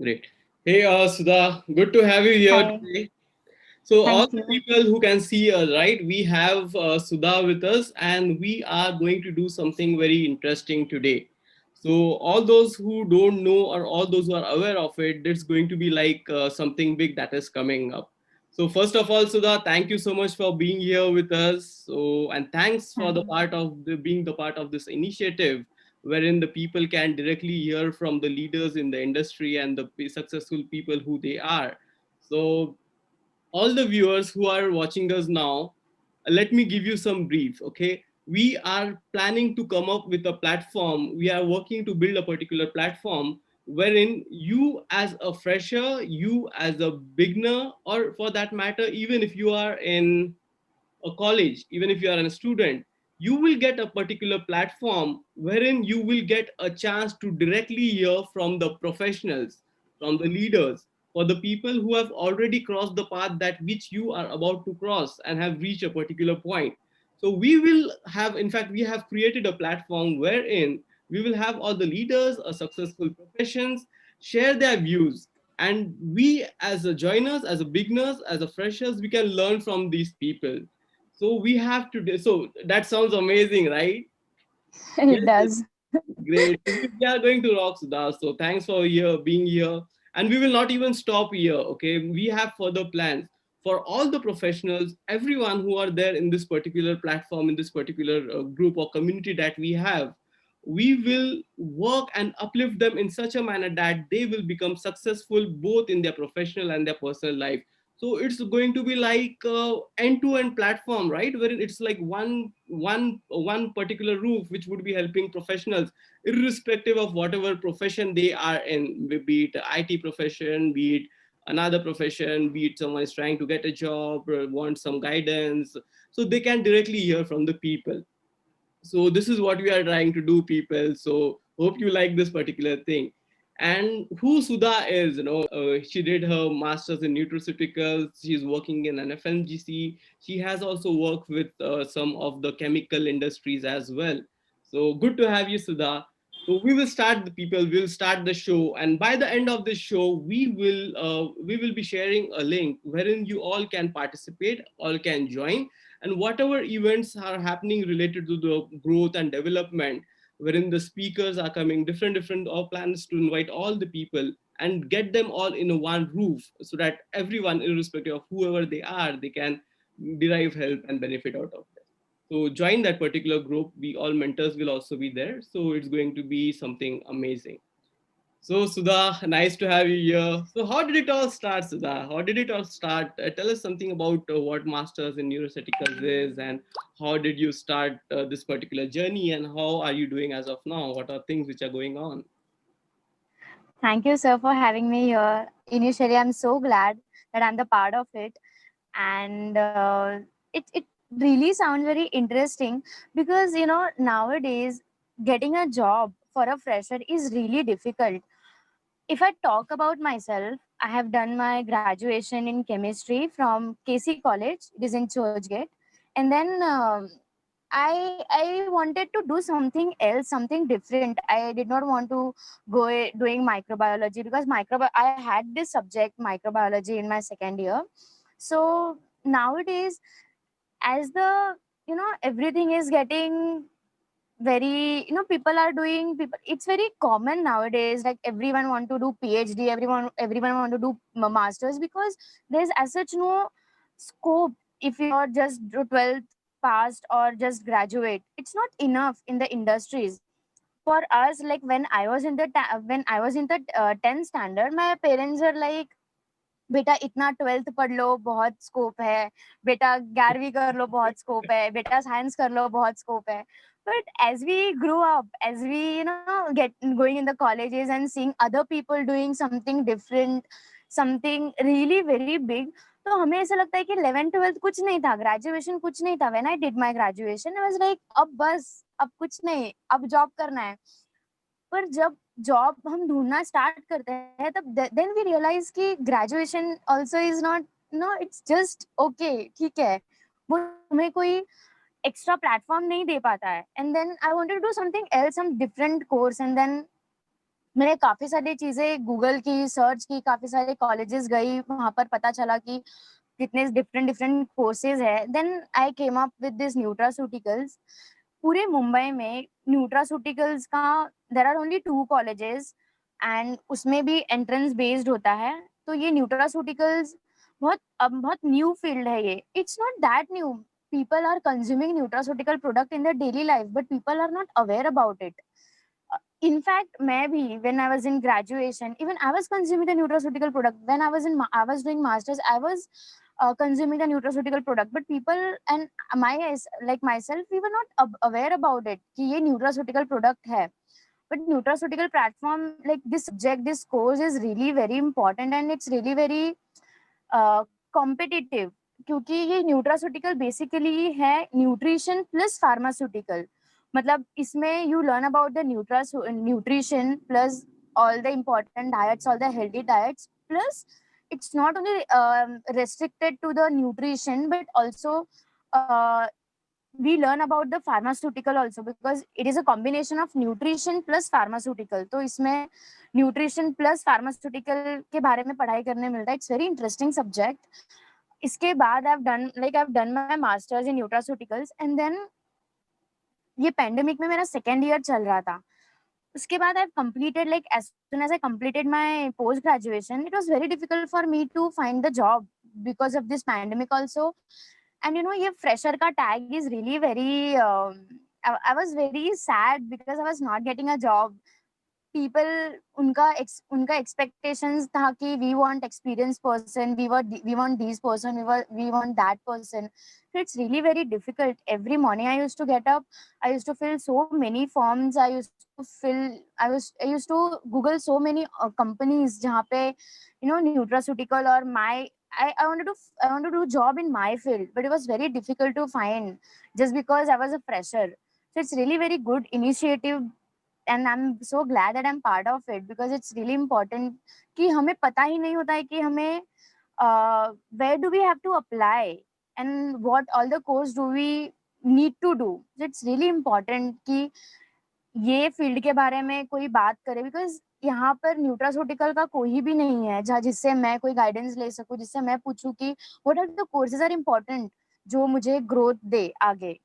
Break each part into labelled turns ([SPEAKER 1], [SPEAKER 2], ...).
[SPEAKER 1] Great. Hey, Sudha, good to have you here
[SPEAKER 2] Hi,
[SPEAKER 1] today. So, all
[SPEAKER 2] thank
[SPEAKER 1] the
[SPEAKER 2] you.
[SPEAKER 1] people who can see us, right? We have Sudha with us, and we are going to do something very interesting today. So, all those who don't know, or all those who are aware of it, it's going to be like something big that is coming up. So, first of all, Sudha, thank you so much for being here with us. So, and thanks for the
[SPEAKER 2] Thank
[SPEAKER 1] part of the being the part of this initiative, wherein the people can directly hear from the leaders in the industry and the successful people who they are. So all the viewers who are watching us now, let me give you some brief, okay? We are planning to come up with a platform. We are working to build a particular platform wherein you as a fresher, you as a beginner, or for that matter, even if you are in a college, even if you are a student, you will get a particular platform wherein you will get a chance to directly hear from the professionals, from the leaders, for the people who have already crossed the path that which you are about to cross and have reached a particular point. So we will have, in fact, we have created a platform wherein we will have all the leaders or successful professions share their views, and we as a joiners, as a beginners, as a freshers, we can learn from these people. So we have to do, so that sounds amazing, right?
[SPEAKER 2] it
[SPEAKER 1] Yes, yes.
[SPEAKER 2] does.
[SPEAKER 1] Great. So we are going to rock, Sudha. So thanks for here being here. And we will not even stop here. Okay. We have further plans for all the professionals, everyone who are there in this particular platform, in this particular group or community that we have. We will work and uplift them in such a manner that they will become successful both in their professional and their personal life. So it's going to be like end-to-end platform, right, wherein it's like one particular roof which would be helping professionals irrespective of whatever profession they are in, be it IT profession, be it another profession, be it someone is trying to get a job or want some guidance, so they can directly hear from the people. So this is what we are trying to do, people. So hope you like this particular thing. And who Sudha is, she did her masters in nutraceuticals. She's working in an FMGC. She has also worked with some of the chemical industries as well. So good to have you, Sudha. So we will start the people. We'll start the show, and by the end of this show, we will be sharing a link wherein you all can participate, all can join, and whatever events are happening related to the growth and development, wherein the speakers are coming different plans to invite all the people and get them all in a one roof, so that everyone, irrespective of whoever they are, they can derive help and benefit out of it. So join that particular group. We all mentors will also be there, so it's going to be something amazing. So, Sudha, nice to have you here. So, how did it all start, Sudha? How did it all start? Tell us something about what Masters in Neuroaesthetics is, and how did you start this particular journey, and how are you doing as of now? What are things which are going on?
[SPEAKER 2] Thank you, sir, for having me here. Initially, I'm so glad that I'm the part of it, and it really sounds very interesting because nowadays getting a job for a fresher is really difficult. If I talk about myself, I have done my graduation in chemistry from KC College. It is in Churchgate, and then I wanted to do something else, something different. I did not want to go doing microbiology because I had this subject microbiology in my second year. So nowadays, as the everything is getting very people are doing people, it's very common nowadays, like everyone want to do PhD, everyone want to do masters, because there's as such no scope. If you're just do 12th passed or just graduate, it's not enough in the industries. For us, like when I was in the 10th standard, my parents are like, बेटा इतना 12th पढ़ लो बहुत scope है, बेटा 11वीं कर लो बहुत scope है, बेटा साइंस कर लो बहुत स्कोप है. But as we grew up, as we get going in the colleges and seeing other people doing something different, something really very big, तो हमें ऐसा लगता है कि 11th 12th कुछ नहीं था, ग्रेजुएशन कुछ नहीं था. When I did my graduation, I was like, अब बस, अब कुछ नहीं, अब जॉब करना है. पर जब जॉब हम ढूंढना स्टार्ट करते हैं, तब देन वी रियलाइज कि graduation also is not, it's just okay, ठीक है, वो हमें कोई एक्स्ट्रा प्लेटफॉर्म नहीं दे पाता है. And then I wanted to do something else, some different course. एंड देन मैंने काफी सारी चीजें गूगल की सर्च की, काफी सारे कॉलेजेस गई, वहां पर पता चला कि कितने डिफरेंट डिफरेंट कोर्सेज है. Then I came up with this nutraceuticals. पूरे मुंबई में न्यूट्रास्यूटिकल्स का there are only 2 colleges and उसमें भी एंट्रेंस बेस्ड होता है. तो ये न्यूट्रास्यूटिकल्स बहुत अब बहुत न्यू फील्ड है ये. It's not that new. People are consuming nutraceutical product in their daily life, but people are not aware about it. In fact, maybe when I was in graduation, even I was consuming the nutraceutical product. When I was doing masters, I was consuming the nutraceutical product. But people and like myself, we were not aware about it. कि ये nutraceutical product है. But nutraceutical platform, like this subject, this course is really very important and it's really very competitive. क्योंकि ये nutraceutical basically है nutrition plus pharmaceutical. मतलब इसमें you learn about the nutrition plus all the important diets, all the healthy diets. Plus, it's not only restricted to the nutrition, but also we learn about the pharmaceutical also because it is a combination of nutrition plus pharmaceutical. तो इसमें nutrition plus pharmaceutical के बारे में पढ़ाई करने मिलता है. It's very interesting subject. इसके बाद I've done my masters in nutraceuticals and then ये pandemic में मेरा second year चल रहा था. उसके बाद I've completed, like as soon as I completed my post graduation, it was very difficult for me to find the job because of this pandemic also. And ये fresher का tag is really very I was very sad because I was not getting a job. People उनका expectations था कि we want experienced person, we want this person, we want that person. So it's really very difficult. Every morning I used to get up, I used to fill so many forms. I used to Google so many companies जहाँ पे nutraceutical or I wanted to do job in my field, but it was very difficult to find just because I was a fresher. So it's really very good initiative and I'm so glad that I'm part of it because it's really important कि हमें पता ही नहीं होता है कि हमें where do we have to apply and what all the course do we need to do. So it's really important कि ये फील्ड के बारे में कोई बात करे because यहाँ पर न्यूट्रास्यूटिकल का कोई भी नहीं है जहाँ जिससे मैं कोई गाइडेंस ले सकूँ, जिससे मैं पूछूं कि what are the courses are important जो मुझे ग्रोथ दे आगे.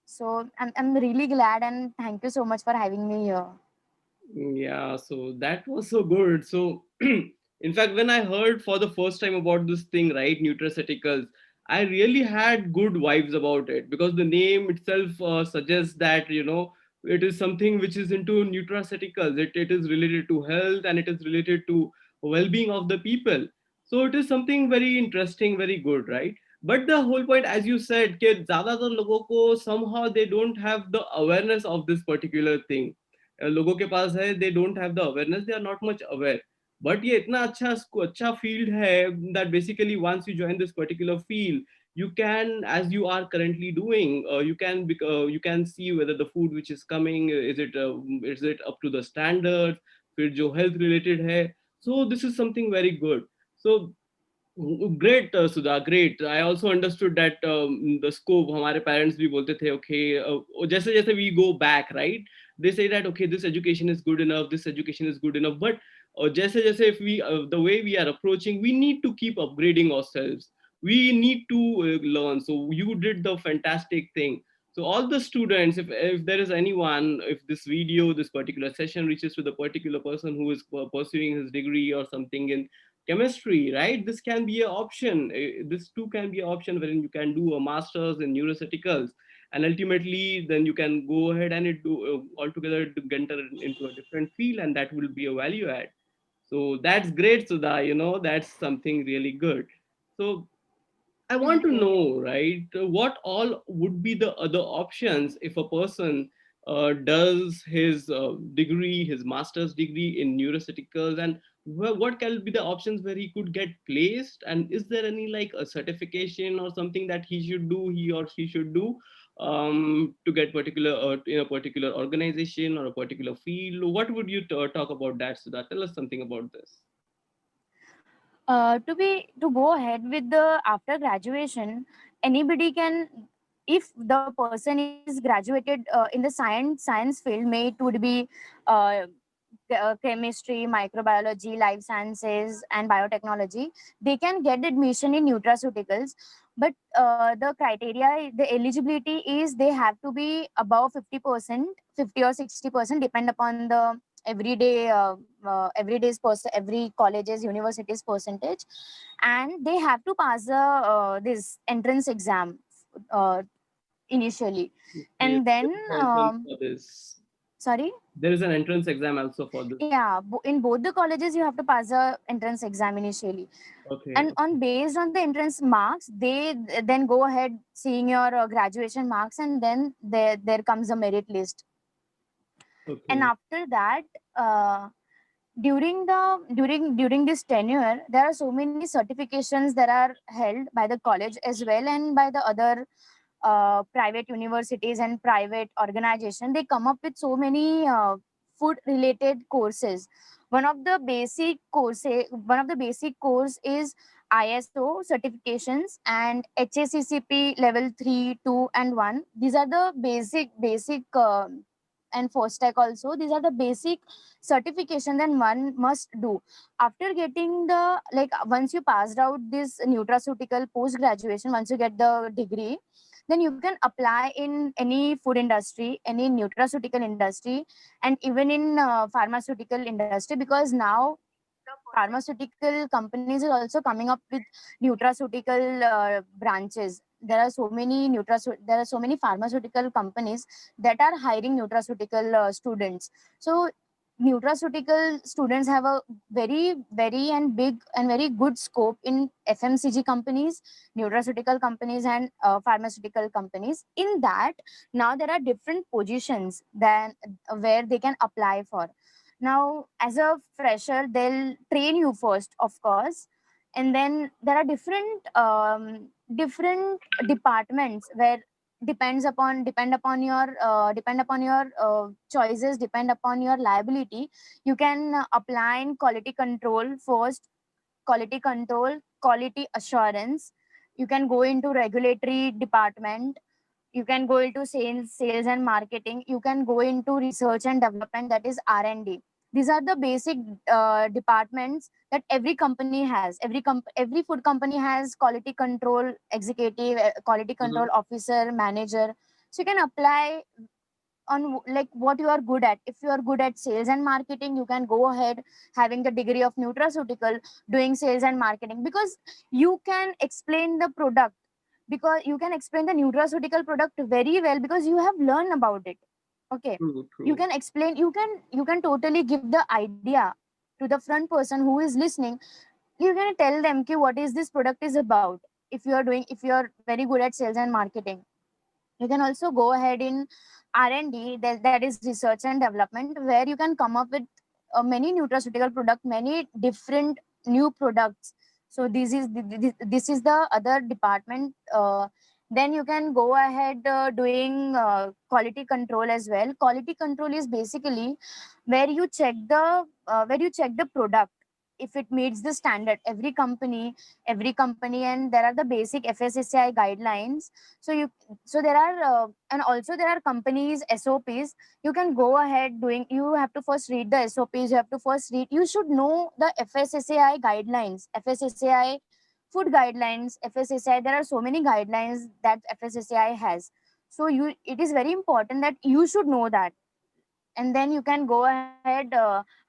[SPEAKER 2] So I'm really glad and thank you so much for having me here.
[SPEAKER 1] Yeah, so that was so good. So, in fact, when I heard for the first time about this thing, right, nutraceuticals, I really had good vibes about it because the name itself suggests that, it is something which is into nutraceuticals. It is related to health and it is related to well-being of the people. So it is something very interesting, very good, right? But the whole point, as you said, कि ज़्यादातर लोगों को somehow they don't have the awareness of this particular thing. लोगों के पास है, they don't have the awareness, they are not much aware. But ये इतना अच्छा field है that basically once you join this particular field, you can, as you are currently doing, you can see whether the food which is coming is it up to the standard, फिर जो health related है. So this is something very good. So great, Sudha, great. I also understood that the scope. हमारे parents भी बोलते थे, okay, जैसे जैसे we go back, right? They say that okay, this education is good enough, this education is good enough. But जैसे जैसे if we the way we are approaching, we need to keep upgrading ourselves. We need to learn. So you did the fantastic thing. So all the students, if there is anyone, if this video, this particular session reaches to the particular person who is pursuing his degree or something in chemistry, right, this can be an option. This too can be an option wherein you can do a master's in neuroceuticals, and ultimately then you can go ahead and it do altogether to enter into a different field, and that will be a value add. So that's great, Sudha, that's something really good. So I want
[SPEAKER 2] Thank
[SPEAKER 1] to
[SPEAKER 2] you.
[SPEAKER 1] know, right, what all would be the other options if a person does his degree, his master's degree in neuroceuticals, and what can be the options where he could get placed? And is there any like a certification or something that he or she should do to get particular in a particular organization or a particular field? What would you talk about that, Sudha? Tell us something about this.
[SPEAKER 2] To go ahead with the after graduation, anybody can, if the person is graduated in the science field, may it would be chemistry, microbiology, life sciences, and biotechnology, they can get admission in nutraceuticals. But the criteria, the eligibility is they have to be above 50%, 50 or 60%, depend upon the every colleges, universities percentage, and they have to pass the this entrance exam uh, initially,
[SPEAKER 1] Okay.
[SPEAKER 2] and then
[SPEAKER 1] Entrance for this.
[SPEAKER 2] sorry.
[SPEAKER 1] There is an entrance exam also for this.
[SPEAKER 2] Yeah, in both the colleges you have to pass the entrance exam initially,
[SPEAKER 1] Okay.
[SPEAKER 2] and on based on the entrance marks they then go ahead seeing your graduation marks, and then there comes a merit list. And
[SPEAKER 1] Okay.
[SPEAKER 2] after that, uh, during this tenure there are so many certifications that are held by the college as well, and by the other private universities and private organization. They come up with so many food related courses. One of the basic course is ISO certifications and HACCP level 3, 2 and 1. These are the basic and FOSTEC also. These are the basic certification that one must do. After getting the, like, once you passed out this nutraceutical post graduation, once you get the degree, then you can apply in any food industry, any nutraceutical industry, and even in pharmaceutical industry, because now pharmaceutical companies is also coming up with nutraceutical branches. There are so many pharmaceutical companies that are hiring nutraceutical students. So nutraceutical students have a very and big and very good scope in FMCG companies, nutraceutical companies, and pharmaceutical companies. In that, now there are different positions than where they can apply for. Now, as a fresher, they'll train you first, of course, and then there are different departments where depend upon your choices, depend upon your liability. You can apply in quality control first, quality control, quality assurance. You can go into regulatory department, you can go into sales and marketing, you can go into research and development, that is R&D. These are the basic departments that every company has. Every food company has quality control executive, quality control
[SPEAKER 1] Mhm.
[SPEAKER 2] officer, manager. So you can apply on like what you are good at. If you are good at sales and marketing, you can go ahead having the degree of nutraceutical, doing sales and marketing, because you can explain the product, because you can explain the nutraceutical product very well because you have learned about it. Okay,
[SPEAKER 1] True,
[SPEAKER 2] you
[SPEAKER 1] true.
[SPEAKER 2] can explain, you can totally give the idea to the front person who is listening. You can tell them ki what is this product is about. If you are very good at sales and marketing, you can also go ahead in R&D, that is research and development, where you can come up with many nutraceutical product, many different new products. So this is the other department. Then you can go ahead doing quality control as well. Quality control is basically where you check the product if it meets the standard. Every company, and there are the basic FSSAI guidelines. So there are and also there are companies SOPs. You can go ahead doing, you have to first read the SOPs, you should know the FSSAI guidelines, FSSAI food guidelines, FSSAI. There are so many guidelines that FSSAI has. So it is very important that you should know that. And then you can go ahead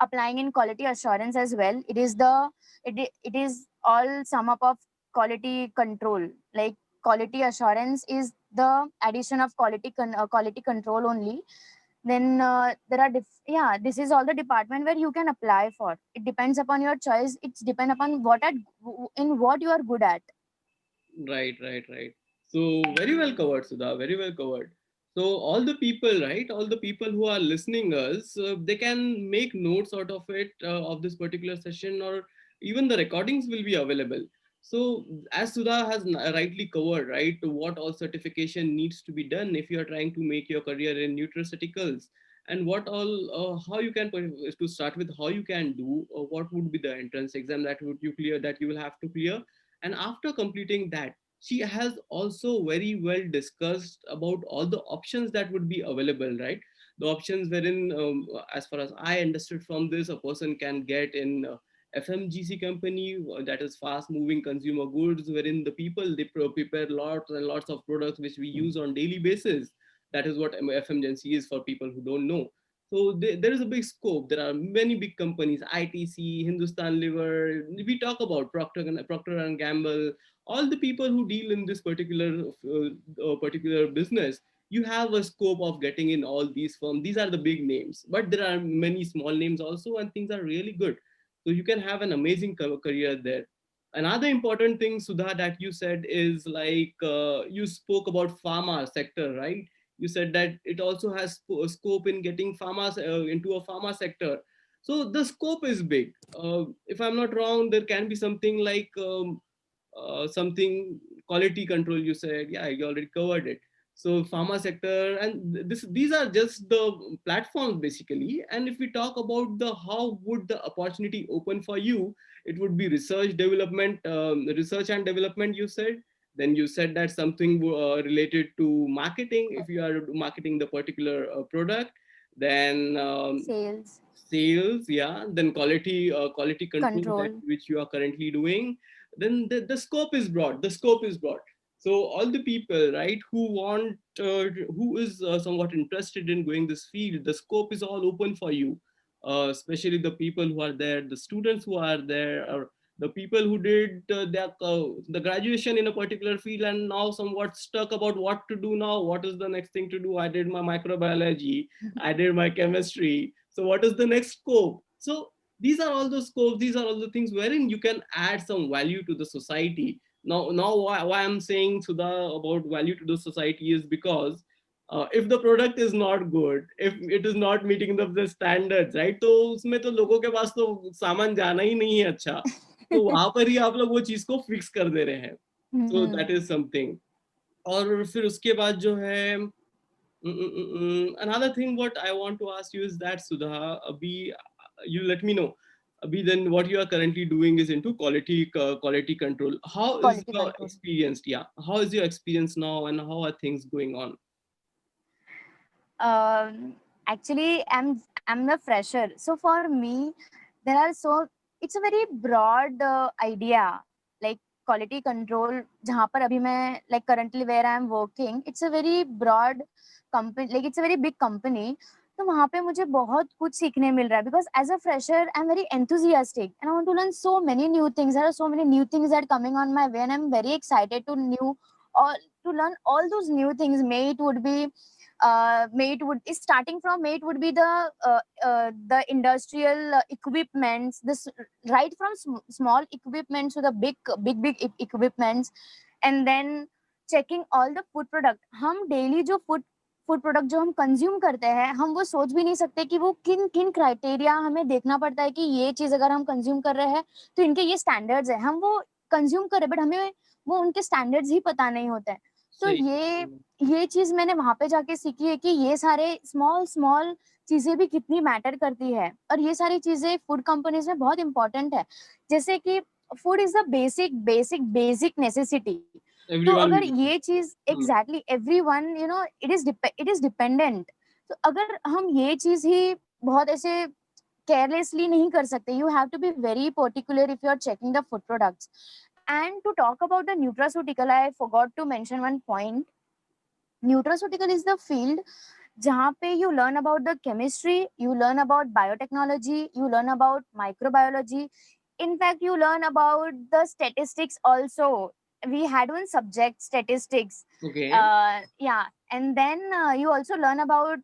[SPEAKER 2] applying in quality assurance as well. It is all sum up of quality control. Like, quality assurance is the addition of quality control only. Then there are yeah, this is all the department where you can apply for. It depends upon your choice. It's depend upon in what you are good at.
[SPEAKER 1] Right, right, right. So very well covered, Sudha. Very well covered. So all the people, right? All the people who are listening us, they can make notes out of it of this particular session, or even the recordings will be available. So as Sudha has rightly covered, right, what all certification needs to be done if you are trying to make your career in nutraceuticals, and what all how you can to start with, how you can do, what would be the entrance exam that would you clear, that you will have to clear. And after completing that, she has also very well discussed about all the options that would be available, right? the options wherein, as far as I understood from this, a person can get in FMGC company, that is fast moving consumer goods, wherein the people, they prepare lots and lots of products which we use on daily basis. That is what FMGC is, for people who don't know. So there is a big scope. There are many big companies, ITC, Hindustan Liver. We talk about Procter and Gamble. All the people who deal in this particular business, you have a scope of getting in all these firms. These are the big names, but there are many small names also, and things are really good. So you can have an amazing career there. Another important thing, Sudha, that you said is like, you spoke about pharma sector, right? You said that it also has scope in getting pharma into a pharma sector. So the scope is big. If I'm not wrong, there can be something like, something quality control. You said, yeah, you already covered it. So pharma sector, and these are just the platforms basically. And if we talk about the how would the opportunity open for you, it would be research and development, you said. Then you said that something related to marketing, if you are marketing the particular product. Then
[SPEAKER 2] Sales,
[SPEAKER 1] sales, yeah. Then quality control, that
[SPEAKER 2] control.
[SPEAKER 1] which you are currently doing. Then the scope is broad. So all the people, right, who want who is somewhat interested in going this field, the scope is all open for you. Especially the people who are there, the students who are there, or the people who did the graduation in a particular field and now somewhat stuck about what to do now. What is the next thing to do? I did my microbiology, I did my chemistry. So what is the next scope? So these are all the scopes. These are all the things wherein you can add some value to the society. Now, why I'm saying, Sudha, about value to the society is because if the product is not good, if it is not meeting the standards, right? तो उसमें तो लोगों के पास तो सामान जाना ही नहीं है अच्छा. तो वहां पर ही आप लोग वो चीज को फिक्स कर दे रहे हैं. So that
[SPEAKER 2] Hmm.
[SPEAKER 1] is something. और फिर उसके बाद जो है, another thing what I want to ask you is that, Sudha, abhi, you let me know. Abhi, then what you are currently doing is into quality control. How is
[SPEAKER 2] Quality
[SPEAKER 1] your
[SPEAKER 2] control.
[SPEAKER 1] experience? Yeah, how is your experience now, and how are things going on?
[SPEAKER 2] Actually, I'm a fresher, so for me, there are so it's a very broad idea, like quality control. जहाँ पर अभी मैं like currently where I am working, it's a very broad company, like it's a very big company. तो वहाँ पे मुझे बहुत कुछ सीखने मिल रहा है because as a fresher I'm very enthusiastic and I want to learn so many new things. There are so many new things that are coming on my way and I'm very excited to new or to learn all those new things. May it would be mate would is starting from mate would be the industrial equipments, this right from small equipments to the big equipments, and then checking all the food product. हम daily जो food product जो हम consume करते हैं, हम वो सोच भी नहीं सकते कि वो किन किन क्राइटेरिया हमें देखना पड़ता है कि ये चीज अगर हम कंज्यूम कर रहे हैं तो इनके ये स्टैंडर्ड्स है, हम वो कंज्यूम करें बट हमें वो उनके स्टैंडर्ड्स ही पता नहीं होते हैं. तो
[SPEAKER 1] सही.
[SPEAKER 2] ये चीज मैंने वहां पे जाके सीखी है कि ये सारे स्मॉल स्मॉल चीजें भी कितनी मैटर करती है और ये सारी चीजें फूड कंपनीज में बहुत इंपॉर्टेंट है. जैसे कि food is the basic necessity. तो
[SPEAKER 1] Everyone
[SPEAKER 2] अगर
[SPEAKER 1] will.
[SPEAKER 2] ये चीज
[SPEAKER 1] Hmm.
[SPEAKER 2] Exactly everyone it is dependent. तो अगर हम ये चीज ही बहुत ऐसे carelessly नहीं कर सकते. You have to be very particular if you are checking the food products. And to talk about the nutraceutical, I forgot to mention one point. Nutraceutical is the field जहाँ पे you learn about the chemistry, you learn about biotechnology, you learn about microbiology. In fact, you learn about the statistics also. We had one subject, statistics.
[SPEAKER 1] Okay.
[SPEAKER 2] Yeah, and then you also learn about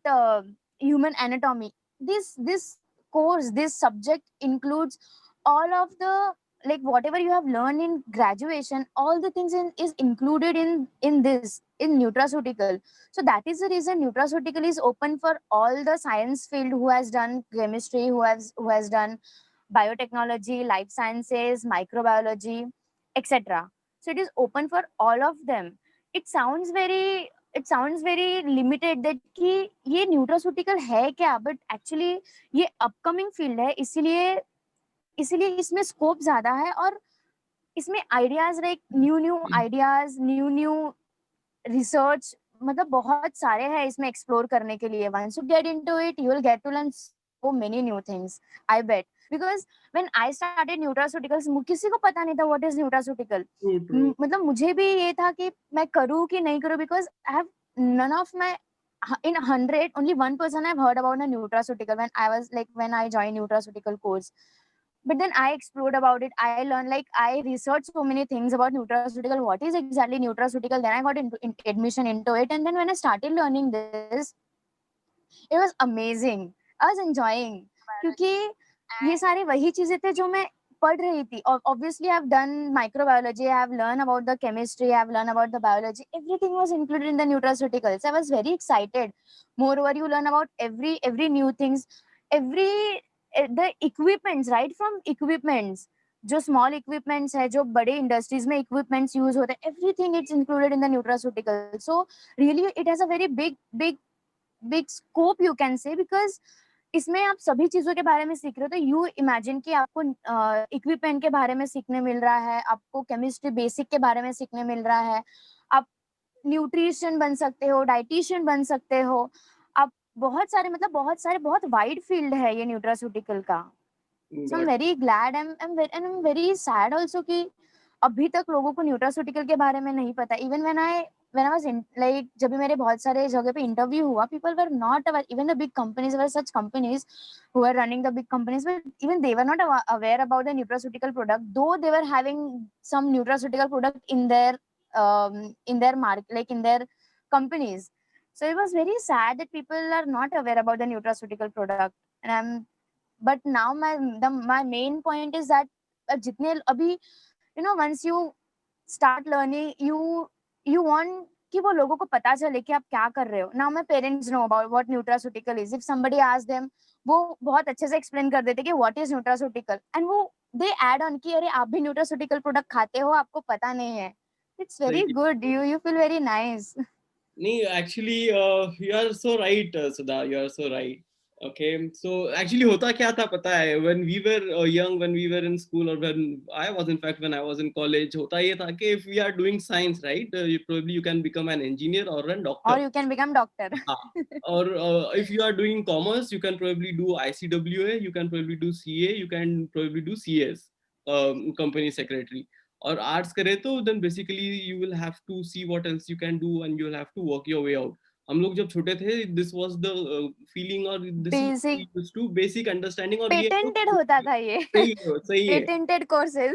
[SPEAKER 2] human anatomy. This course, this subject includes all of the like whatever you have learned in graduation. All the things is included in this in nutraceutical. So that is the reason nutraceutical is open for all the science field who has done chemistry, who has done biotechnology, life sciences, microbiology, etc. So it is open for all of them. It sounds very limited that कि ये nutraceutical है क्या, but actually ये upcoming field है, इसीलिए इसमें scope ज्यादा है और इसमें ideas like new ideas, new research मतलब बहुत सारे हैं इसमें एक्सप्लोर करने के लिए. Once you get into it, you will get to learn so many new things. I bet. Because when I started nutraceuticals, किसी को पता नहीं था what is nutraceutical.
[SPEAKER 1] True, true.
[SPEAKER 2] मतलब मुझे भी ये था कि मैं करूँ कि नहीं करूँ, because I have none of my in 100 only one person I've heard about a nutraceutical when I joined nutraceutical course. But then I explored about it. I learned, like, I researched so many things about nutraceutical. What is exactly nutraceutical? Then I got into admission into it, and then when I started learning this, it was amazing. I was enjoying, क्योंकि ये सारी वही चीजें थे जो मैं पढ़ रही थी. Obviously, I've done microbiology. I've learned about the chemistry. I've learned about the biology. Everything was included in the nutraceuticals. I was very excited. Moreover, you learn about every new things, every the equipments, right from equipments. जो small equipments है, जो बड़े industries में equipments use होते हैं, everything it's included in the nutraceutical. So really, it has a very big scope, you can say, because इसमें आप सभी चीजों के बारे में सीख रहे हो. तो यू इमेजिन कि आपको इक्विपमेंट के बारे में सीखने मिल रहा है, आपको केमिस्ट्री बेसिक के बारे में सीखने मिल रहा है, आप न्यूट्रिशन बन सकते हो, डाइटिशियन बन सकते हो, आप बहुत वाइड फील्ड है ये न्यूट्रास्यूटिकल का. So I am
[SPEAKER 1] Got
[SPEAKER 2] very glad, I am very sad also कि अभी तक लोगों को न्यूट्रास्यूटिकल के बारे में नहीं पता. Even when I was in, like, जब भी मेरे बहुत सारे जगह पे इंटरव्यू हुआ, people were not aware. Even the big companies, were such companies who were running the big companies, but even they were not aware about the nutraceutical product, though they were having some nutraceutical product in their market, like in their companies. So it was very sad that people are not aware about the nutraceutical product. And but now my main point is that जितने अभी, once you start learning, you want कि वो लोगों को पता चले कि आप क्या कर रहे हो. Now my parents know about what nutraceutical is. If somebody asks them, वो बहुत अच्छे से explain कर देते कि what is nutraceutical, and वो they add on कि अरे आप भी nutraceutical product खाते हो, आपको पता नहीं है. It's very
[SPEAKER 1] it.
[SPEAKER 2] good. You feel very nice.
[SPEAKER 1] No, actually, you are so right, Sudha. You are so right. Okay, so actually, होता क्या था पता है? When we were young, when we were in school, or when I was, in fact, when I was in college, होता ये था कि if we are doing science, right, you can become an engineer or a
[SPEAKER 2] Or
[SPEAKER 1] doctor.
[SPEAKER 2] you can become doctor.
[SPEAKER 1] Or if you are doing commerce, you can probably do ICWA, you can probably do CA, you can probably do CS, company secretary. Or arts करे तो then basically you will have to see what else you can do and you will have to work your way out. हम लोग जब छोटे थे, this was the feeling, or this is what
[SPEAKER 2] Basic
[SPEAKER 1] we used to basic understanding, और ये
[SPEAKER 2] patented होता था ये.
[SPEAKER 1] सही है
[SPEAKER 2] Patented courses.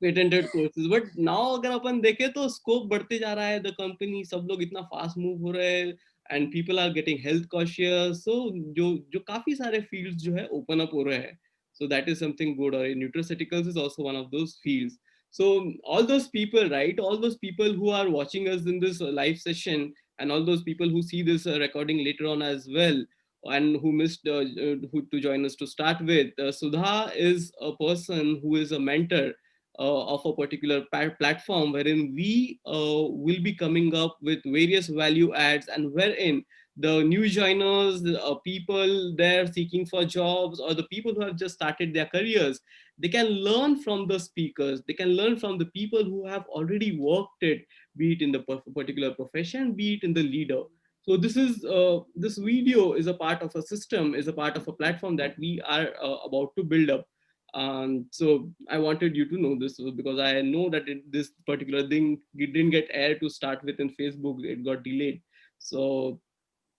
[SPEAKER 1] Patented courses. But now अगर अपन देखें तो स्कोप बढ़ते जा रहा है, द कंपनी सब लोग इतना फास्ट मूव हो रहे हैं and people are getting health conscious. So जो जो काफी सारे फील्ड्स जो है ओपन अप हो रहे हैं. So that is something good. Or nutraceuticals is also one of those fields. So all those people, right, all those people who are watching us in this live session, and all those people who see this recording later on as well, and who missed who to join us to start with, Sudha is a person who is a mentor of a particular platform, wherein we will be coming up with various value adds, and wherein the new joiners, the people there seeking for jobs, or the people who have just started their careers, they can learn from the speakers, they can learn from the people who have already worked it, be it in the particular profession, be it in the leader. So this video is a part of a system, is a part of a platform that we are about to build up. So I wanted you to know this, because I know that this particular thing, it didn't get aired to start with in Facebook, it got delayed. So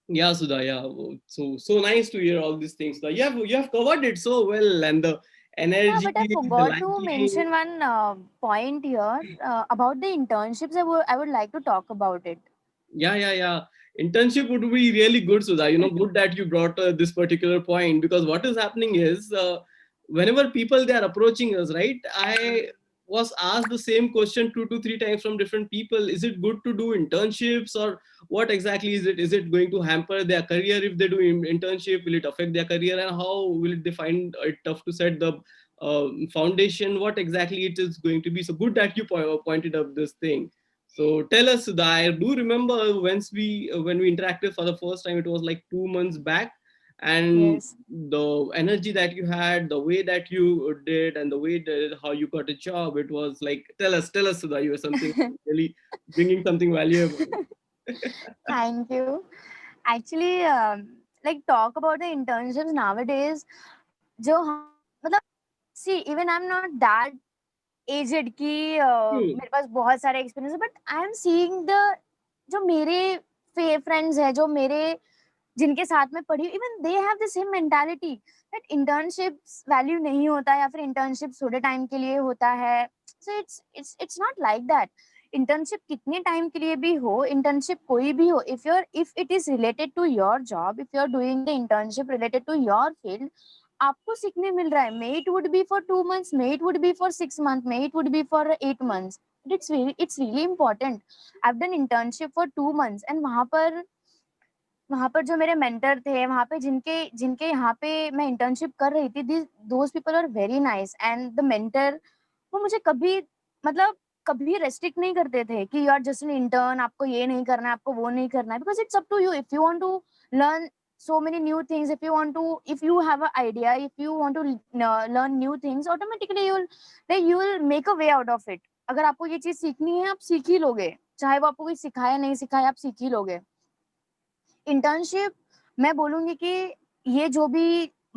[SPEAKER 1] yeah, Sudha, yeah. So nice to hear all these things. You have covered it so well, and the
[SPEAKER 2] Yeah,
[SPEAKER 1] energy,
[SPEAKER 2] but I
[SPEAKER 1] the
[SPEAKER 2] forgot to
[SPEAKER 1] liking.
[SPEAKER 2] mention one point here about the internships. I would like to talk about it.
[SPEAKER 1] Yeah. Internship would be really good, Sudha. Good that you brought this particular point, because what is happening is, whenever people they are approaching us, right? I was asked the same question two to three times from different people. Is it good to do internships, or what exactly is it? Is it going to hamper their career if they do internship? Will it affect their career, and how will they find it tough to set the foundation? What exactly it is going to be? So good that you pointed up this thing. So tell us, Sudha. I do remember when we interacted for the first time. It was like 2 months back, and
[SPEAKER 2] Yes.
[SPEAKER 1] the energy that you had, the way that you did, and the way that how you got a job. It was like, tell us, Sudha. You were something really bringing something valuable.
[SPEAKER 2] Thank you. Actually, like talk about the internships nowadays. जो हम मतलब see even I'm not that aged कि
[SPEAKER 1] True.
[SPEAKER 2] मेरे पास बहुत सारे experience है, but I am seeing the जो मेरे friends है, जो मेरे जिनके साथ में पढ़ी, even they have the same mentality that internships value नहीं होता या फिर इंटर्नशिप थोड़े टाइम के लिए होता है. So it's not like that. Internship कितने टाइम के लिए भी हो, इंटर्नशिप कोई भी हो, if it is related to your job, if you are doing the internship related to your field, आपको सीखने मिल रहा है. May it would be for 2 months, may it would be for 6 months, may it would be for 8 months. It's really important. I've done internship for 2 months and वहाँ पर जो मेरे mentor थे, वहाँ पे जिनके जिनके यहाँ पे मैं इंटर्नशिप कर रही थी, those people are very nice. And the mentor वो मुझे कभी मतलब कभी रेस्ट्रिक्ट नहीं करते थे कि you are just an intern, आपको ये नहीं करना है, आपको वो नहीं करना है. Because it's up to you. If you want to learn so many new things, if you have an idea, if you want to learn new things, automatically you will make a way out of it. अगर आपको ये चीज सीखनी है, आप सीख ही लोगे, चाहे वो आपको कोई सिखाए नहीं सिखाए, आप सीख ही लोगे. इंटर्नशिप मैं बोलूंगी कि ये जो भी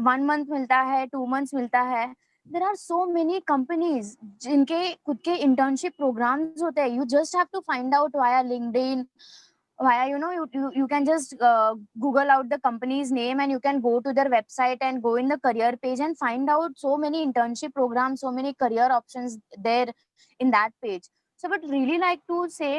[SPEAKER 2] 1 month मिलता है, 2 months मिलता है, there are so many companies जिनके खुद के इंटर्नशिप प्रोग्राम्स होते हैं. You just have to find out via LinkedIn, via you can just google out the company's name and you can go to their website and go in the career page and find out so many internship programs, so many career options there in that page. So but really like to say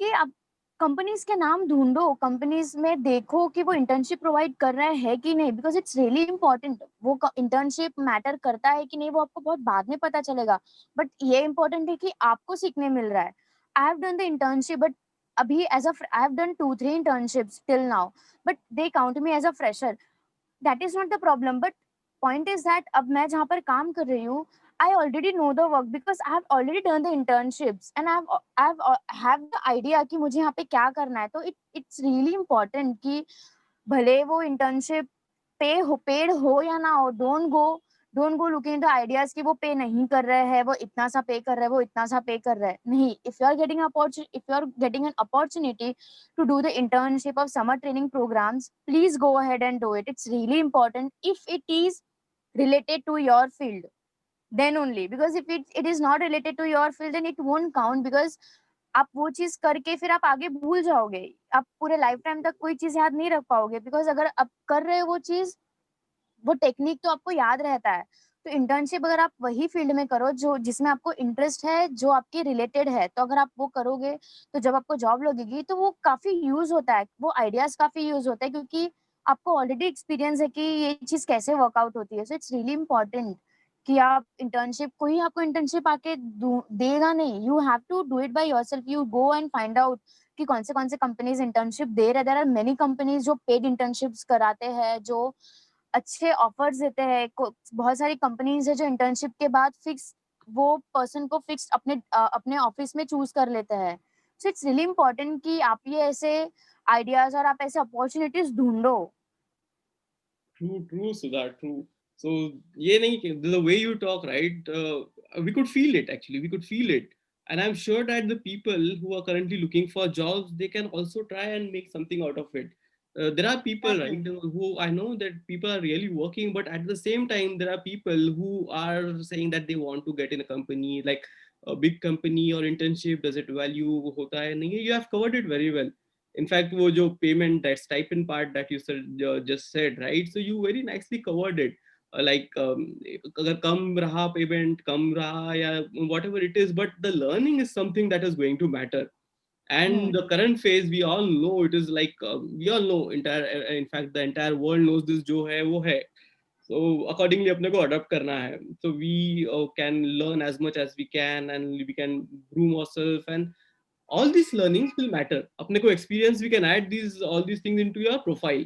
[SPEAKER 2] कि अब companies के नाम ढूंढो, companies में देखो कि वो internship provide कर रहे हैं कि नहीं, बिकॉज इट्स रियली इंपॉर्टेंट. वो इंटर्नशिप मैटर करता है कि नहीं, वो आपको बहुत बाद में पता चलेगा, बट ये इंपॉर्टेंट है कि आपको सीखने मिल रहा है. I have done the internship, but अभी as a I have done 2-3 internships till now, but they count me as a fresher. That is not the problem, but point is that अब मैं जहाँ पर काम कर रही हूँ, I already know the work because I have already done the internships and I've have the idea कि मुझे यहाँ पे क्या करना है. तो it's really important कि भले वो internship पेड हो या ना हो, don't go looking into ideas कि वो पे नहीं कर रहे हैं, वो इतना सा पे कर रहे हैं, वो इतना सा पे कर रहे हैं. नहीं, if you are getting an opportunity to do the internship of summer training programs, please go ahead and do it. It's really important if it is related to your field, then only. Because if it is not related to your field, then it won't count. Because आप वो चीज करके फिर आप आगे भूल जाओगे, आप पूरे लाइफ टाइम तक कोई चीज याद नहीं रख पाओगे. बिकॉज अगर आप कर रहे हो वो चीज, वो टेक्निक तो आपको याद रहता है. तो इंटर्नशिप अगर आप वही फील्ड में करो जो जिसमें आपको इंटरेस्ट है, जो आपके रिलेटेड है, तो अगर आप वो करोगे तो जब आपको जॉब लगेगी तो वो काफी यूज होता है, वो आइडियाज काफी यूज होता है, क्योंकि आपको ऑलरेडी एक्सपीरियंस है कि ये चीज कैसे वर्कआउट होती है. सो इट्स रियली इंपॉर्टेंट कि आप इंटर्नशिप, कोई आपको इंटर्नशिप आके देगा नहीं. You have to do it by yourself. You go and find out कि कौन से कंपनीज इंटर्नशिप दे रहे. देयर आर मेनी कंपनीज जो पेड इंटर्नशिप्स कराते हैं, जो अच्छे ऑफर्स देते हैं. बहुत सारी कंपनीज है जो इंटर्नशिप के बाद फिक्स वो पर्सन को फिक्स अपने ऑफिस में चूज कर लेते हैं. सो इट्स रियली इंपॉर्टेंट कि आप ये ऐसे आइडियाज और आप ऐसे अपॉर्चुनिटीज ढूंढो.
[SPEAKER 1] True, Sudha, true. So, ये नहीं कि the way you talk, right? We could feel it actually. We could feel it, and I'm sure that the people who are currently looking for jobs, they can also try and make something out of it. There are people, right,
[SPEAKER 2] Exactly.
[SPEAKER 1] who I know that people are really working, but at the same time, there are people who are saying that they want to get in a company, like a big company or internship. Does it value होता है नहीं है? You have covered it very well. In fact, वो जो payment, that stipend part that you said, just said, right? So you very nicely covered it. Like अगर कम रहा payment, कम रहा या whatever it is, but the learning is something that is going to matter. And the current phase, we all know it is like we all know entire. In fact, the entire world knows this. जो है वो है. So accordingly अपने को adapt करना है. So we can learn as much as we can, and we can groom ourselves, and all these learnings will matter. अपने को experience, we can add these all these things into your profile.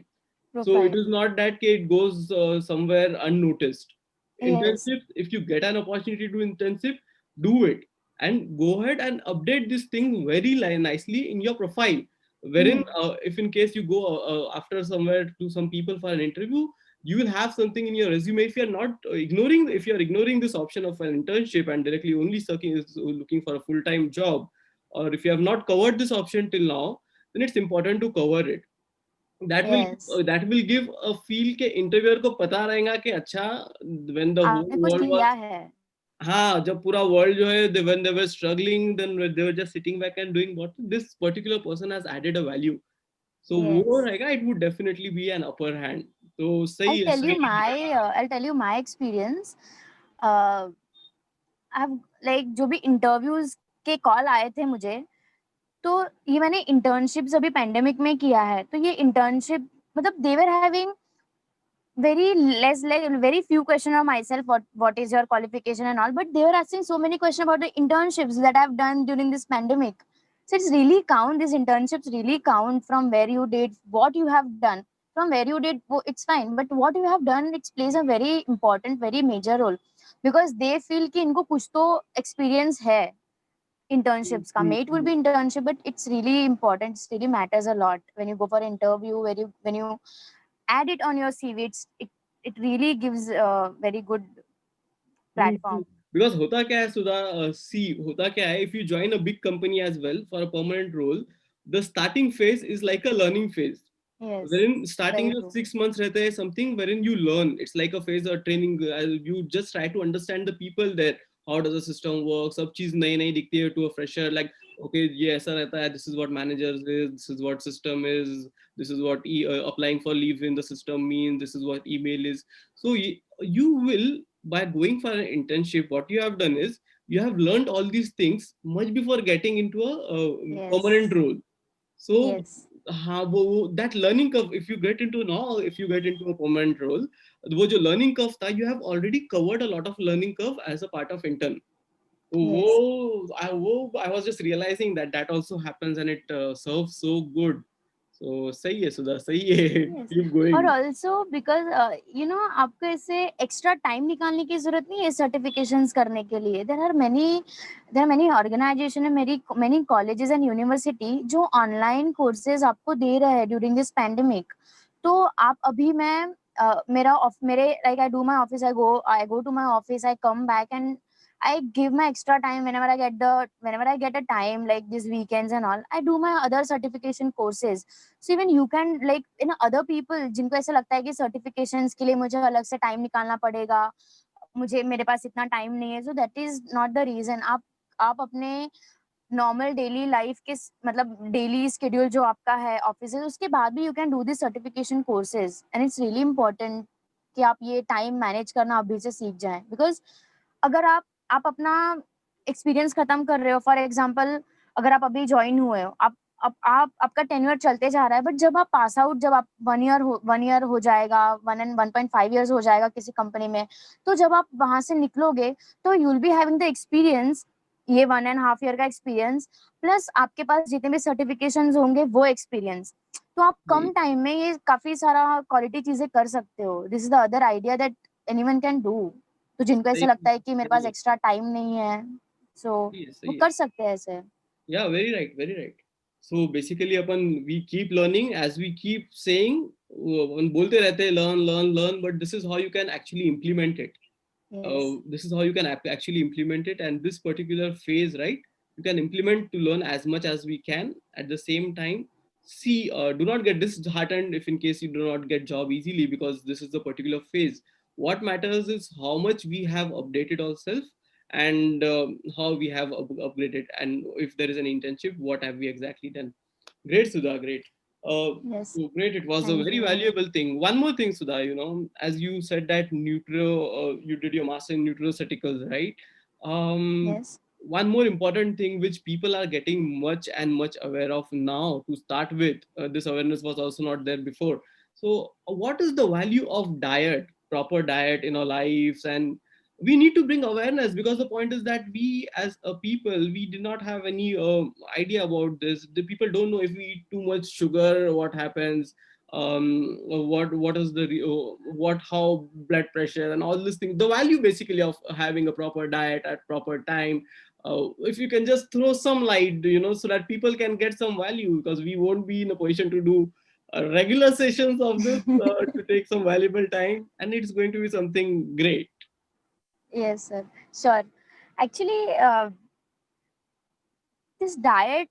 [SPEAKER 1] So it
[SPEAKER 2] Profile.
[SPEAKER 1] is not that it goes somewhere unnoticed.
[SPEAKER 2] Yes.
[SPEAKER 1] Internship, if you get an opportunity to do internship, do it and go ahead and update this thing very nicely in your profile. Wherein,
[SPEAKER 2] Hmm.
[SPEAKER 1] if in case you go after somewhere to some people for an interview, you will have something in your resume. If you are not ignoring, if you are ignoring this option of an internship and directly only looking for a full-time job, or if you have not covered this option till now, then it's important to cover it.
[SPEAKER 2] Yes.
[SPEAKER 1] That will give a feel के interviewer को पता रहेगा कि अच्छा, when the
[SPEAKER 2] आपने
[SPEAKER 1] whole
[SPEAKER 2] कुछ
[SPEAKER 1] world
[SPEAKER 2] किया
[SPEAKER 1] was,
[SPEAKER 2] है.
[SPEAKER 1] हाँ, जब पूरा वर्ल्ड जो है, when they were struggling, then they were just sitting back and doing what this particular person has added a value. So वो
[SPEAKER 2] Yes.
[SPEAKER 1] रहेगा, it would definitely be an upper hand. तो
[SPEAKER 2] I'll
[SPEAKER 1] सही है,
[SPEAKER 2] tell you
[SPEAKER 1] सही
[SPEAKER 2] my
[SPEAKER 1] है.
[SPEAKER 2] I'll tell you my experience. uh, I've like जो भी interviews के कॉल आए थे मुझे, तो ये मैंने इंटर्नशिप्स अभी पेंडेमिक में किया है, तो ये इंटर्नशिप मतलब they were having very less, like very few question of myself, what is your qualification and all, but they were asking so many questions about the internships that I've done during this pandemic. So it's really count, these internships really count, from where you did, what you have done. From where you did, it's fine, but what you have done, it plays a very important, very major role, because they feel कि इनको कुछ तो experience है internships का. May it will be internship, but it's really important, it really matters a lot when you go for interview, when you add it on your CV. It really gives a very good platform.
[SPEAKER 1] Because होता क्या है सुधा, सी होता क्या है, if you join a big company as well for a permanent role, the starting phase is like a learning phase.
[SPEAKER 2] Yes,
[SPEAKER 1] Wherein starting
[SPEAKER 2] very
[SPEAKER 1] your
[SPEAKER 2] true.
[SPEAKER 1] 6 months रहते हैं something wherein you learn. It's like a phase or training. You just try to understand the people there. How does the system work? सब चीज नई नई दिखती है to a fresher. Like, okay, ये ऐसा रहता है. This is what managers is. This is what system is. This is what applying for leave in the system means. This is what email is. So you will, by going for an internship, what you have done is you have learned all these things much before getting into a permanent
[SPEAKER 2] Yes,
[SPEAKER 1] role. So
[SPEAKER 2] yes,
[SPEAKER 1] हाँ, वो that learning curve, if you get into now, if you get into a permanent role, वो जो learning curve था, you have already covered a lot of learning curve as a part of intern. तो
[SPEAKER 2] yes.
[SPEAKER 1] I was just realizing that that also happens, and it serves so good. So सही है सुधा, सही है.
[SPEAKER 2] Yes.
[SPEAKER 1] Keep
[SPEAKER 2] और
[SPEAKER 1] going.
[SPEAKER 2] Also because आपको इससे extra time निकालने की जरूरत नहीं है सर्टिफिकेशंस करने के लिए. There are many organisation, many colleges and university जो ऑनलाइन कोर्सेज आपको दे रहे हैं ड्यूरिंग दिस पैंडेमिक. तो आप अभी मैं मेरे like I go to my office, I come back and I give my extra time whenever I get a time, like these weekends and all. I do my other certification courses. So even you can, like in other people जिनको ऐसा लगता है कि certifications के लिए मुझे अलग से time निकालना पड़ेगा, मुझे मेरे पास इतना time नहीं है. So that is not the reason. आप अपने नॉर्मल डेली लाइफ के मतलब डेली स्केड्यूल जो आपका है ऑफिस है, उसके बाद भी you can do this certification courses, and it's really important कि आप ये टाइम मैनेज करना अभी से सीख जाएं. बिकॉज अगर आप अपना एक्सपीरियंस खत्म कर रहे हो, फॉर एग्जाम्पल अगर आप अभी ज्वाइन हुए हो, आप आपका टेन्योर चलते जा रहा है, बट जब आप पास आउट, जब आप 1 ईयर हो जाएगा, 1.5 ईयर्स हो जाएगा किसी कंपनी में, तो जब आप वहां से निकलोगे तो you will be having the experience, ये 1.5 ईयर का एक्सपीरियंस, प्लस आपके पास जितने भी सर्टिफिकेशंस होंगे वो एक्सपीरियंस. तो आप कम टाइम में ये काफी सारा क्वालिटी चीजें कर सकते हो. This is the other idea that anyone can do. तो जिनको ऐसा
[SPEAKER 1] सही
[SPEAKER 2] लगता है कि मेरे पास
[SPEAKER 1] है,
[SPEAKER 2] एक्स्ट्रा टाइम नहीं है, सो
[SPEAKER 1] सही है,
[SPEAKER 2] वो
[SPEAKER 1] सही है.
[SPEAKER 2] कर सकते हैं ऐसे.
[SPEAKER 1] Yeah, very right, very right. So basically upon we keep learning, as we keep saying, अपन बोलते रहते हैं learn learn learn, but this is how you can actually implement it.
[SPEAKER 2] Yes,
[SPEAKER 1] This is how you can actually implement it, and this particular phase, right, you can implement to learn as much as we can. At the same time, see, do not get disheartened if in case you do not get job easily, because this is the particular phase. What matters is how much we have updated ourselves, and how we have upgraded, and if there is an internship, what have we exactly done. Great, Sudha, great.
[SPEAKER 2] yes,
[SPEAKER 1] So great, it was a
[SPEAKER 2] thank
[SPEAKER 1] very
[SPEAKER 2] you.
[SPEAKER 1] valuable thing. One more thing, Sudha, as you said that you did your master in nutraceuticals, right? um
[SPEAKER 2] Yes.
[SPEAKER 1] One more important thing which people are getting much and much aware of now, to start with, this awareness was also not there before. So what is the value of diet, proper diet in our lives? And we need to bring awareness, because the point is that we as a people, we did not have any idea about this. The people don't know, if we eat too much sugar, what happens, what is the what how blood pressure and all these things, the value basically of having a proper diet at proper time. If you can just throw some light, so that people can get some value, because we won't be in a position to do regular sessions of this, to take some valuable time, and it's going to be something great.
[SPEAKER 2] Yes, sir. Sure. Actually, this diet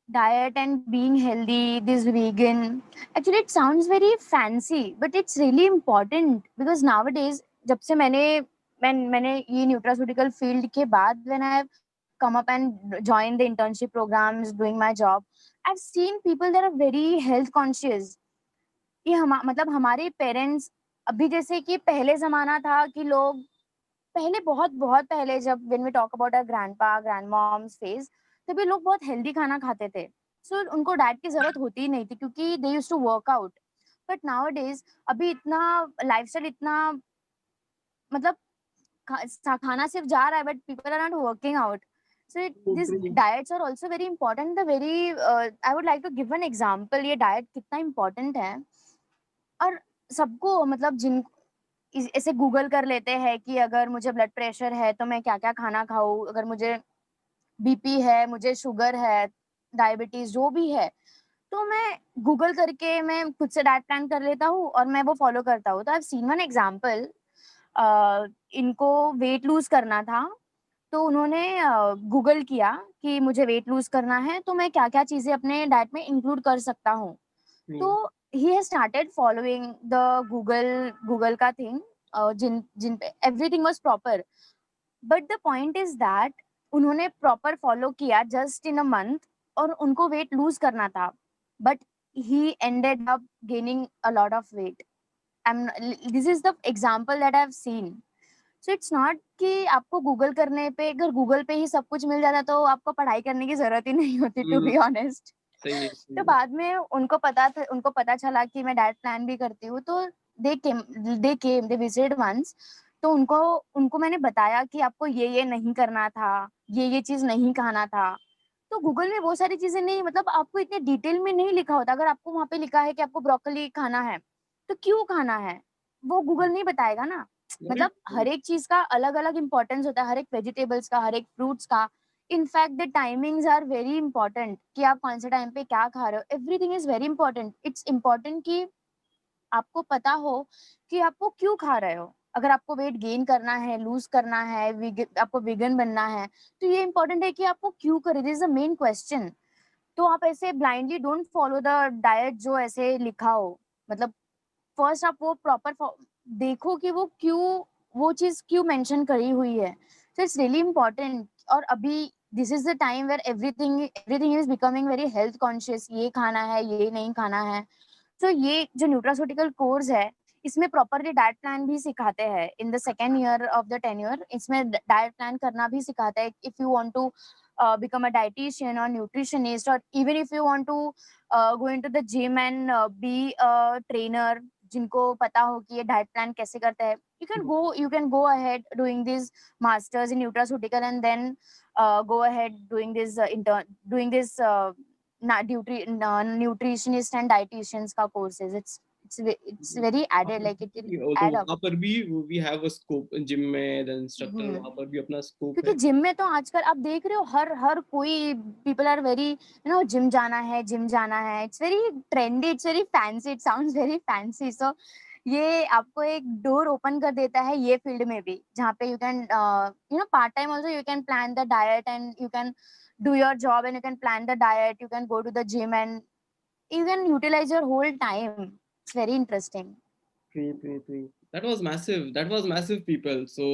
[SPEAKER 2] diet and being healthy, this vegan. Actually, it sounds very fancy, but it's really important because nowadays, जब से मैंने ये nutraceutical field के बाद, when I've come up and joined the internship programs, doing my job, I've seen people that are very health conscious. ये मतलब हमारे parents, अभी जैसे कि पहले जमाना था कि लोग पहले बहुत बहुत पहले, जब when we talk about our grandpa grand moms phase, तभी लोग बहुत हेल्दी खाना खाते थे, सो उनको डाइट की जरूरत होती ही नहीं थी क्योंकि they used to work out. But nowadays अभी इतना लाइफस्टाइल इतना, मतलब खाना सिर्फ जा रहा है but people are not working out. So this diets are also very important. The very I would like to give an example, ये डाइट कितना इंपॉर्टेंट है. और सबको, मतलब जिन ऐसे गूगल कर लेते हैं कि अगर मुझे ब्लड प्रेशर है तो मैं क्या क्या खाना खाऊं, अगर मुझे बीपी है, मुझे शुगर है, डायबिटीज जो भी है, तो मैं गूगल करके मैं खुद से डाइट प्लान कर लेता हूँ और मैं वो फॉलो करता हूँ. तो आई सीन वन एग्जाम्पल. इनको वेट लूज करना था, तो उन्होंने गूगल किया कि मुझे वेट लूज करना है तो मैं क्या क्या चीजें अपने डाइट में इंक्लूड कर सकता हूँ. तो he has started following the Google का thing, जिन पे everything was proper. But the point is that उन्होंने proper follow किया just in a month और उनको weight lose करना था. But he ended up gaining a lot of weight. This is the example that I've seen. So it's not कि आपको Google करने पे, अगर गूगल पे ही सब कुछ मिल जाता तो आपको पढ़ाई करने की जरूरत ही नहीं होती, टू बी ऑनेस्ट.
[SPEAKER 1] सही है,
[SPEAKER 2] तो
[SPEAKER 1] सही है.
[SPEAKER 2] बाद में उनको पता चला कि मैं डाइट प्लान भी करती हूँ, तो दे विजिटेड वंस. तो उनको उनको मैंने बताया कि आपको ये नहीं करना था, ये चीज नहीं खाना था. तो गूगल में वो सारी चीजें नहीं, मतलब आपको इतने डिटेल में नहीं लिखा होता. अगर आपको वहां पे लिखा है कि आपको ब्रोकली खाना है, तो क्यों खाना है वो गूगल नहीं बताएगा ना.
[SPEAKER 1] Very
[SPEAKER 2] मतलब
[SPEAKER 1] true.
[SPEAKER 2] हर एक चीज का अलग अलग इंपॉर्टेंस होता है, हर एक वेजिटेबल्स का, हर एक फ्रूट्स का. In fact the timings are very important कि आप कौन से टाइम पे क्या खा रहे हो. Everything is very important. It's important कि आपको पता हो कि आपको क्यों खा रहे हो. अगर आपको वेट गेन करना है, लूज करना है, आपको विगन बनना है, तो ये इंपॉर्टेंट है कि आपको क्यों करे. This is the main question. तो आप ऐसे blindly don't follow the diet जो ऐसे लिखा हो. मतलब फर्स्ट आप वो प्रॉपर देखो कि वो क्यों, वो चीज क्यों मेंशन करी हुई है. So it's really important. और अभी this is the time where everything is becoming very health conscious. ये खाना है, ये नहीं खाना है. सो ये जो न्यूट्रास्यूटिकल कोर्स है, इसमें प्रॉपरली डाइट प्लान भी सिखाते हैं. In the second year of the tenure इसमें डाइट प्लान करना भी सिखाता है. If you want to become a dietitian or nutritionist, or even if you want to go into the gym and be a trainer, जिनको पता हो कि ये डाइट प्लान कैसे करते हैं, you can go ahead doing this masters in nutraceutical and then go ahead doing this nutritionist and dietitians का courses. It's very added, like it will
[SPEAKER 1] तो
[SPEAKER 2] add up.
[SPEAKER 1] वहां पर भी we have a scope gym में, the instructor
[SPEAKER 2] hmm.
[SPEAKER 1] वहां पर भी अपना स्कोप
[SPEAKER 2] क्योंकि
[SPEAKER 1] है.
[SPEAKER 2] जिम में तो आजकल आप देख रहे हो, हर हर कोई, पीपल आर वेरी जिम जाना है, जिम जाना है. It's very trendy, it's very fancy, it sounds very fancy. So ये आपको एक डोर ओपन कर देता है ये फील्ड में भी, जहाँ पे you can part time also you can plan the diet and you can do your job and you can plan the diet, you can go to the gym and you can utilize your whole time. It's very interesting.
[SPEAKER 1] True, true, true. That was massive. That was massive, people. So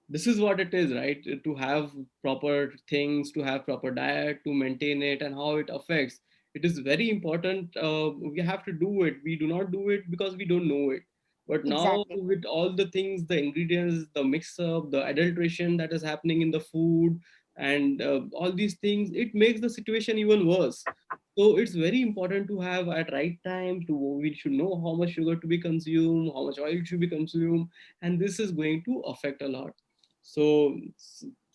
[SPEAKER 1] this is what it is, right? To have proper things, to have proper diet, to maintain it, and how it affects. It is very important. We have to do it. We do not do it because we don't know it. But now,
[SPEAKER 2] Exactly.
[SPEAKER 1] with all the things, the ingredients, the mix-up, the adulteration that is happening in the food, and all these things, it makes the situation even worse. So it's very important to have at right time. To we should know how much sugar to be consumed, how much oil should be consumed, and this is going to affect a lot. So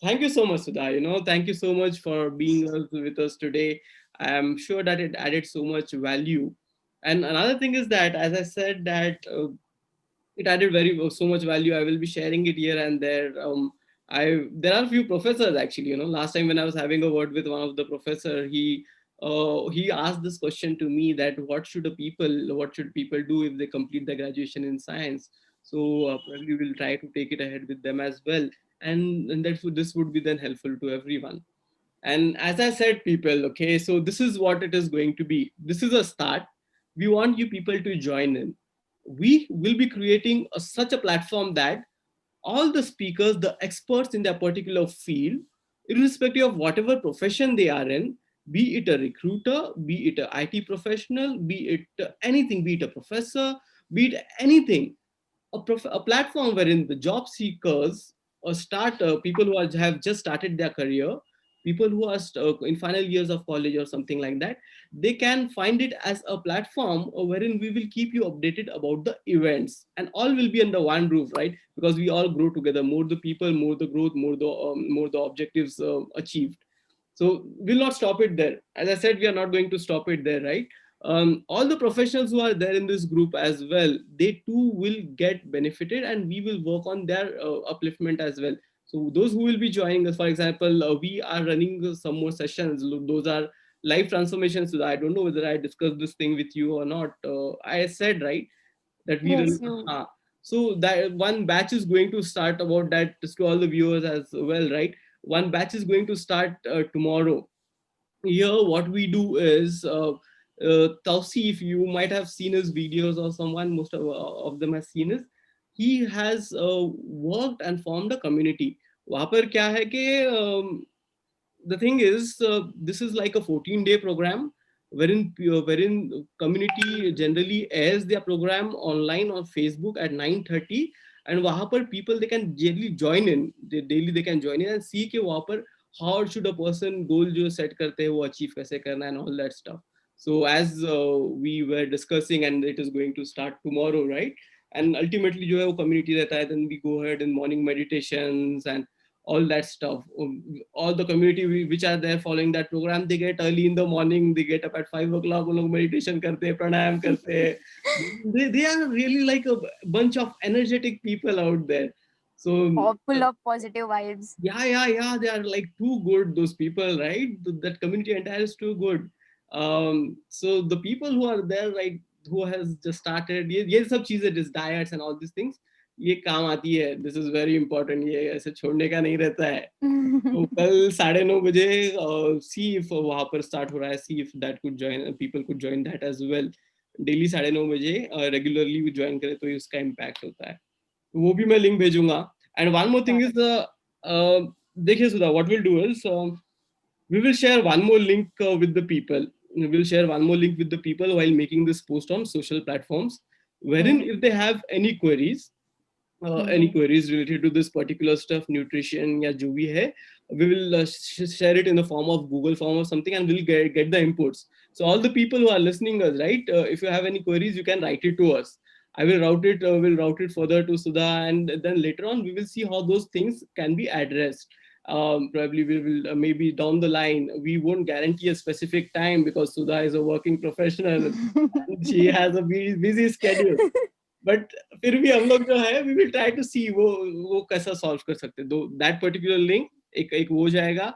[SPEAKER 1] thank you so much, Sudha. Thank you so much for being with us today. I am sure that it added so much value. And another thing is that, as I said, that it added very so much value. I will be sharing it here and there. I There are a few professors actually. Last time when I was having a word with one of the professor, he asked this question to me, that what should people do if they complete their graduation in science. So probably we'll try to take it ahead with them as well, and this would be then helpful to everyone. And as I said, people, okay, so this is what it is going to be. This is a start. We want you people to join in. We will be creating such a platform that all the speakers, the experts in their particular field, irrespective of whatever profession they are in, be it a recruiter, be it an IT professional, be it anything, be it a professor, be it anything, a platform wherein the job seekers or people who have just started their career, people who are in final years of college or something like that, they can find it as a platform wherein we will keep you updated about the events, and all will be under one roof, right? Because we all grow together. More the people, more the growth, more the objectives achieved. So we'll not stop it there. As I said, we are not going to stop it there, right? All the professionals who are there in this group as well, they too will get benefited, and we will work on their upliftment as well. So those who will be joining us, for example, we are running some more sessions. Those are live transformations. So I don't know whether I discussed this thing with you or not. I said, right, that we
[SPEAKER 2] Yes,
[SPEAKER 1] run.
[SPEAKER 2] you.
[SPEAKER 1] So that one batch is going to start about that, just to all the viewers as well, right? One batch is going to start tomorrow. Here what we do is Tausif, you might have seen his videos, or someone, most of them has seen his. He has worked and formed a community. वहाँ पर क्या है कि the thing is, this is like a 14-day program wherein community generally airs their program online on Facebook at 9:30, and वहाँ पर people they can daily join in, daily they can join in and see कि वहाँ पर how should a person goal जो set करते हैं वो achieve कैसे करना है and all that stuff. So as we were discussing, and it is going to start tomorrow, right? And ultimately जो है वो community रहता है, then we go ahead in morning meditations and all that stuff. All the community which are there following that program, they get early in the morning, they get up at 5 o'clock, उन लोग meditation करते हैं, pranayam करते हैं. They are really like a bunch of energetic people out there. So
[SPEAKER 2] Full of positive vibes.
[SPEAKER 1] yeah, they are like too good, those people, right? That community entire is too good. So the people who are there, right, who has just started, ये सब चीजें, this diets and all these things, ये काम आती है. This is very important. ये ऐसे छोड़ने का नहीं रहता है. तो कल 9:30 बजे सी इफ वहां पर स्टार्ट हो रहा है. See if that could join, people could join that as well. Daily 9:30 बजे रेगुलरली ज्वाइन करे तो उसका इम्पैक्ट होता है. वो भी मैं लिंक भेजूंगा. And one more thing is, देखिए Sudha, what will do is we will share one more link with the people. We will share one more link with the people while making this post on social platforms, wherein if they have any queries, any queries related to this particular stuff, nutrition या जो भी है, we will share it in the form of Google form or something, and we'll get the inputs. So all the people who are listening us, right, if you have any queries, you can write it to us. I will route it further to Sudha, and then later on we will see how those things can be addressed. Probably we will maybe down the line, we won't guarantee a specific time because Sudha is a working professional and she has a busy schedule. But फिर भी हम लोग जो है, we will try to सी वो कैसा solve कर सकते हैं. दो दैट पर्टिकुलर लिंक, एक एक वो जाएगा,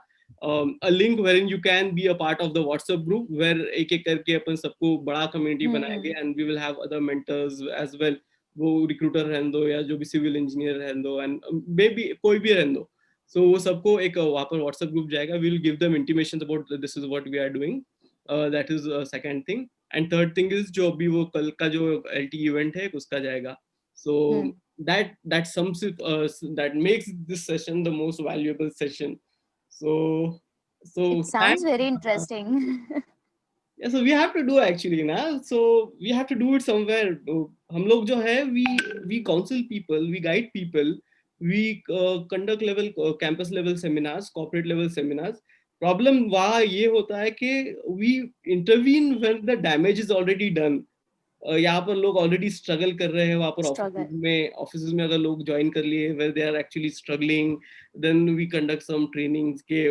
[SPEAKER 1] a link where you can be a part of the WhatsApp group, where एक एक करके अपन सबको बड़ा कम्युनिटी बनाएंगे, and we will have other mentors as well. वो रिक्रूटर रहने दो या जो भी सिविल इंजीनियर रहने दो, एंड मे बी कोई भी रहने दो. सो वो सबको एक वहाँ पर व्हाट्सएप ग्रुप जाएगा. We will give them intimation about this is what we are doing. That is second thing. And third thing is, जो अभी वो कल का जो एलटी इवेंट है उसका जाएगा. सो that sums it, that makes this session the most valuable session. So
[SPEAKER 2] It sounds
[SPEAKER 1] thanks.
[SPEAKER 2] very interesting.
[SPEAKER 1] Yeah, so we have to do actually ना. So we have to do it somewhere. हम लोग जो है, we counsel people, we guide people, we conduct level campus level seminars, corporate level seminars. Problem वहाँ ये होता है कि we intervene when the damage is already done. यहाँ पर लोग ऑलरेडी स्ट्रगल कर रहे हैं. वहाँ पर
[SPEAKER 2] Struggle.
[SPEAKER 1] ऑफिस में अगर लोग ज्वाइन कर लिए, where they are actually struggling, then we conduct some trainings के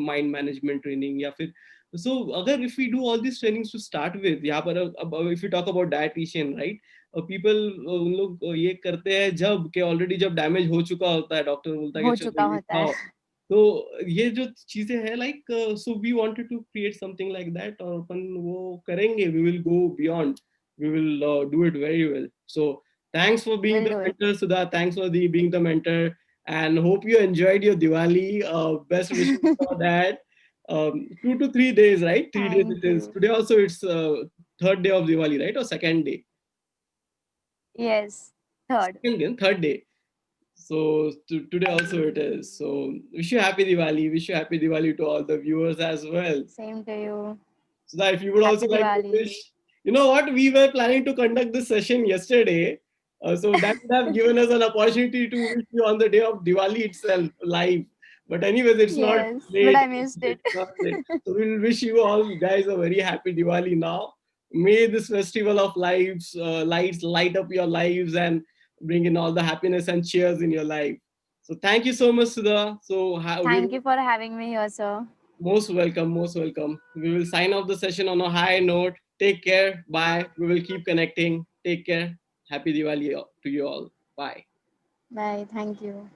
[SPEAKER 1] माइंड मैनेजमेंट ट्रेनिंग, या फिर सो अगर if we do all this trainings to start with. यहाँ पर अब if you talk about dietitian, right, people उन लोग ये करते हैं जब कि ऑलरेडी जब डैमेज हो चुका होता है, डॉक्टर बोलता है
[SPEAKER 2] हो
[SPEAKER 1] कि चलो
[SPEAKER 2] चुका
[SPEAKER 1] जल्दी
[SPEAKER 2] होता है.
[SPEAKER 1] खाओ. तो ये जो चीजें हैं, like, so we wanted to create something like that, और अपन वो करेंगे. We will go beyond, we will do it very well. So thanks for being
[SPEAKER 2] We'll
[SPEAKER 1] the
[SPEAKER 2] do it.
[SPEAKER 1] mentor, Sudha. Thanks for being the mentor. and hope you enjoyed your Diwali. Best wishes for that. 2 to 3 days, right? 3 days
[SPEAKER 2] Thank
[SPEAKER 1] it is.
[SPEAKER 2] you.
[SPEAKER 1] Today also it's third day of Diwali, right? Or second day?
[SPEAKER 2] Yes, third.
[SPEAKER 1] Second day, third day. So today also it is. So wish you happy Diwali. Wish you happy Diwali to all the viewers as well.
[SPEAKER 2] Same to you.
[SPEAKER 1] So that if you would
[SPEAKER 2] Happy
[SPEAKER 1] also like to
[SPEAKER 2] Diwali.
[SPEAKER 1] wish, you know what, we were planning to conduct this session yesterday. So that would have given us an opportunity to wish you on the day of Diwali itself live. But anyways, it's not
[SPEAKER 2] Yes, but
[SPEAKER 1] late.
[SPEAKER 2] I missed it.
[SPEAKER 1] It's not late. So we'll wish you all guys a very happy Diwali now. May this festival of lives, lights light up your lives and bring in all the happiness and cheers in your life. So thank you so much, Sudha. So we
[SPEAKER 2] Thank
[SPEAKER 1] will
[SPEAKER 2] you for having me here, sir.
[SPEAKER 1] most welcome, most welcome. We will sign off the session on a high note. Take care. Bye. We will keep connecting. Take care. Happy Diwali to you all. Bye.
[SPEAKER 2] Bye. Thank you.